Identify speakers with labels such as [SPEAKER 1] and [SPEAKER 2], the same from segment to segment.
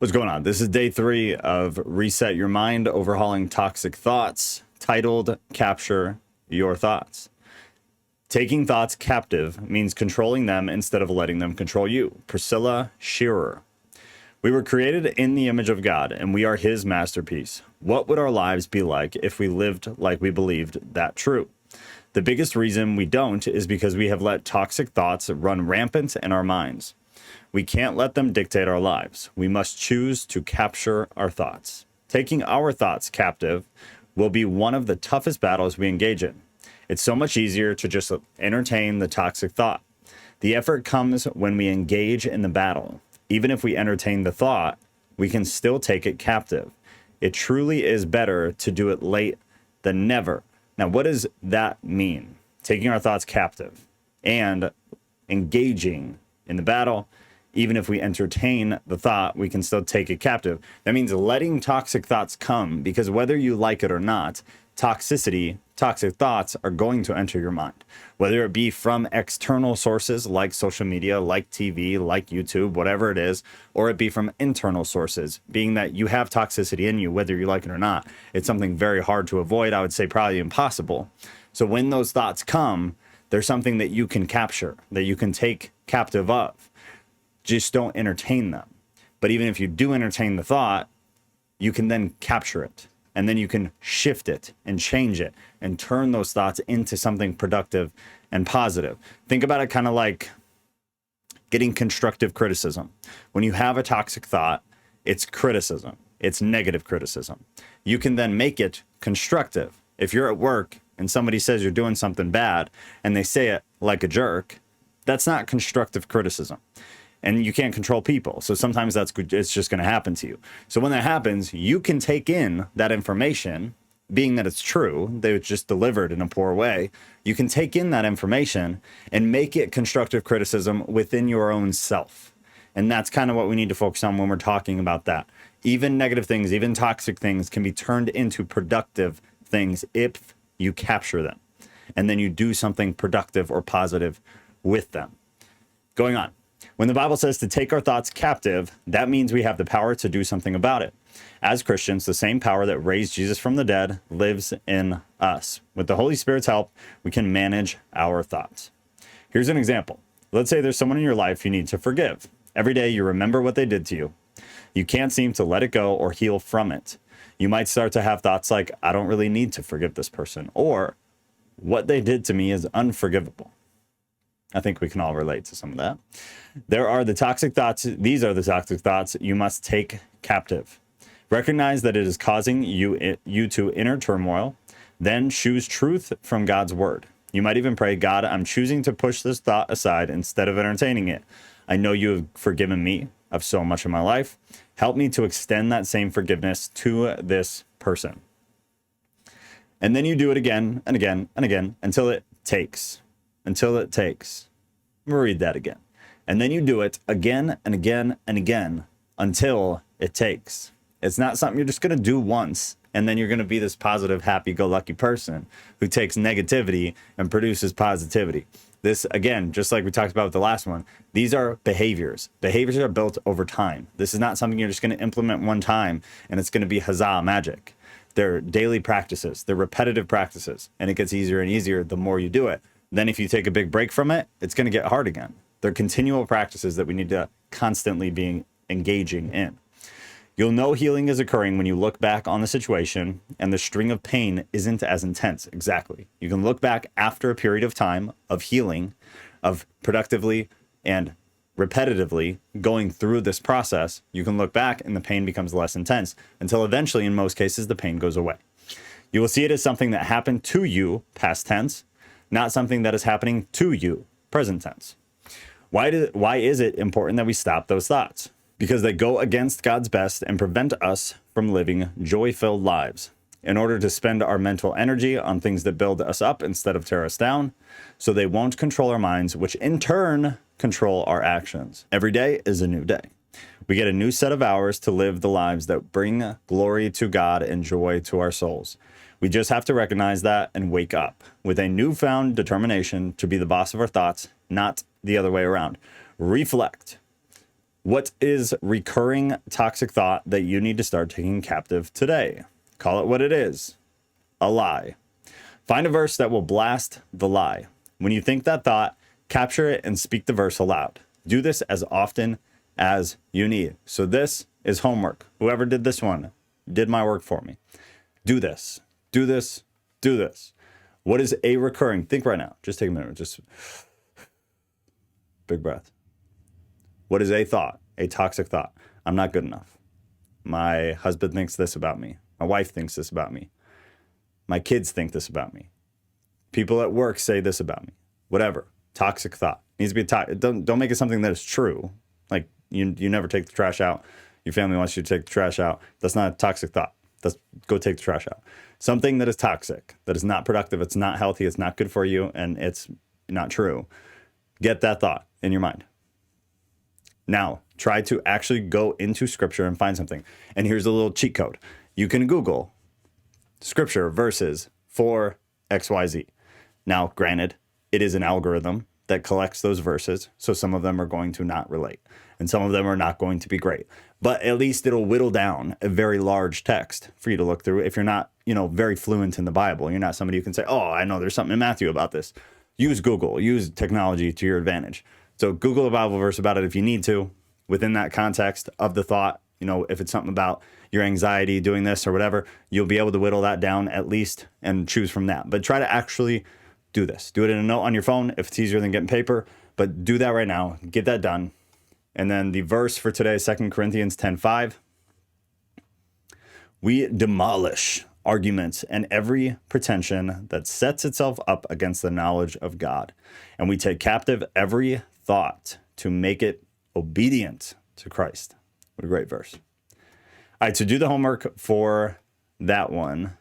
[SPEAKER 1] What's going on? This is day 3 of Reset Your Mind, Overhauling Toxic Thoughts, titled Capture Your Thoughts. Taking thoughts captive means controlling them instead of letting them control you. Priscilla Shearer. We were created in the image of God, and we are his masterpiece. What would our lives be like if we lived like we believed that true? The biggest reason we don't is because we have let toxic thoughts run rampant in our minds. We can't let them dictate our lives. We must choose to capture our thoughts. Taking our thoughts captive will be one of the toughest battles we engage in. It's so much easier to just entertain the toxic thought. The effort comes when we engage in the battle. Even if we entertain the thought, we can still take it captive. It truly is better to do it late than never. Now, what does that mean? Taking our thoughts captive and engaging in the battle. Even if we entertain the thought, we can still take it captive. That means letting toxic thoughts come, because whether you like it or not, toxic thoughts are going to enter your mind. Whether it be from external sources like social media, like TV, like YouTube, whatever it is, or it be from internal sources, being that you have toxicity in you, whether you like it or not. It's something very hard to avoid. I would say probably impossible. So when those thoughts come, there's something that you can capture, that you can take captive of. Just don't entertain them. But even if you do entertain the thought, you can then capture it, and then you can shift it and change it and turn those thoughts into something productive and positive. Think about it kind of like getting constructive criticism. When you have a toxic thought, it's criticism. It's negative criticism. You can then make it constructive. If you're at work and somebody says you're doing something bad and they say it like a jerk, that's not constructive criticism. And you can't control people. So sometimes it's just going to happen to you. So when that happens, you can take in that information, being that it's true, they were just delivered in a poor way. You can take in that information and make it constructive criticism within your own self. And that's kind of what we need to focus on when we're talking about that. Even negative things, even toxic things can be turned into productive things if you capture them. And then you do something productive or positive with them. Going on. When the Bible says to take our thoughts captive, that means we have the power to do something about it. As Christians, the same power that raised Jesus from the dead lives in us. With the Holy Spirit's help, we can manage our thoughts. Here's an example. Let's say there's someone in your life you need to forgive. Every day you remember what they did to you. You can't seem to let it go or heal from it. You might start to have thoughts like, I don't really need to forgive this person, or what they did to me is unforgivable. I think we can all relate to some of that. There are the toxic thoughts. These are the toxic thoughts you must take captive. Recognize that it is causing you to inner turmoil. Then choose truth from God's word. You might even pray, God, I'm choosing to push this thought aside instead of entertaining it. I know you have forgiven me of so much in my life. Help me to extend that same forgiveness to this person. And then you do it again and again and again until it takes. Until it takes. I'm going to read that again. And then you do it again and again and again until it takes. It's not something you're just going to do once and then you're going to be this positive, happy-go-lucky person who takes negativity and produces positivity. This, again, just like we talked about with the last one, these are behaviors. Behaviors are built over time. This is not something you're just going to implement one time and it's going to be huzzah magic. They're daily practices. They're repetitive practices. And it gets easier and easier the more you do it. Then if you take a big break from it, it's going to get hard again. They're continual practices that we need to constantly be engaging in. You'll know healing is occurring when you look back on the situation and the string of pain isn't as intense. Exactly. You can look back after a period of time of healing, of productively and repetitively going through this process. You can look back and the pain becomes less intense until eventually, in most cases, the pain goes away. You will see it as something that happened to you, past tense, not something that is happening to you, present tense. Why is it important that we stop those thoughts? Because they go against God's best and prevent us from living joy-filled lives. In order to spend our mental energy on things that build us up instead of tear us down, so they won't control our minds, which in turn control our actions. Every day is a new day. We get a new set of hours to live the lives that bring glory to God and joy to our souls. We just have to recognize that and wake up with a newfound determination to be the boss of our thoughts, not the other way around. Reflect. What is recurring toxic thought that you need to start taking captive today? Call it what it is, a lie. Find a verse that will blast the lie. When you think that thought, capture it and speak the verse aloud. Do this as often as you need. So this is homework. Whoever did this one did my work for me. Do this, do this, do this. What is a recurring? Think right now. Just take a minute. Just big breath. What is a thought? A toxic thought. I'm not good enough. My husband thinks this about me. My wife thinks this about me. My kids think this about me. People at work say this about me. Whatever. Toxic thought. Needs to be don't make it something that is true. Like you never take the trash out. Your family wants you to take the trash out. That's not a toxic thought. Let's go take the trash out. Something that is toxic, that is not productive, it's not healthy, it's not good for you, and it's not true. Get that thought in your mind. Now, try to actually go into scripture and find something. And here's a little cheat code. You can Google scripture verses for XYZ. Now, granted, it is an algorithm that collects those verses, so some of them are going to not relate, and some of them are not going to be great. But at least it'll whittle down a very large text for you to look through if you're not, very fluent in the Bible. You're not somebody who can say, oh, I know there's something in Matthew about this. Use Google, use technology to your advantage. So Google a Bible verse about it if you need to, within that context of the thought. If it's something about your anxiety, doing this or whatever, you'll be able to whittle that down at least and choose from that. But try to actually do this. Do it in a note on your phone if it's easier than getting paper, but do that right now. Get that done. And then the verse for today is 2 Corinthians 10:5. We demolish arguments and every pretension that sets itself up against the knowledge of God. And we take captive every thought to make it obedient to Christ. What a great verse. All right, so do the homework for that one.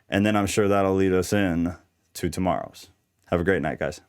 [SPEAKER 1] And then I'm sure that'll lead us in to tomorrow's. Have a great night, guys.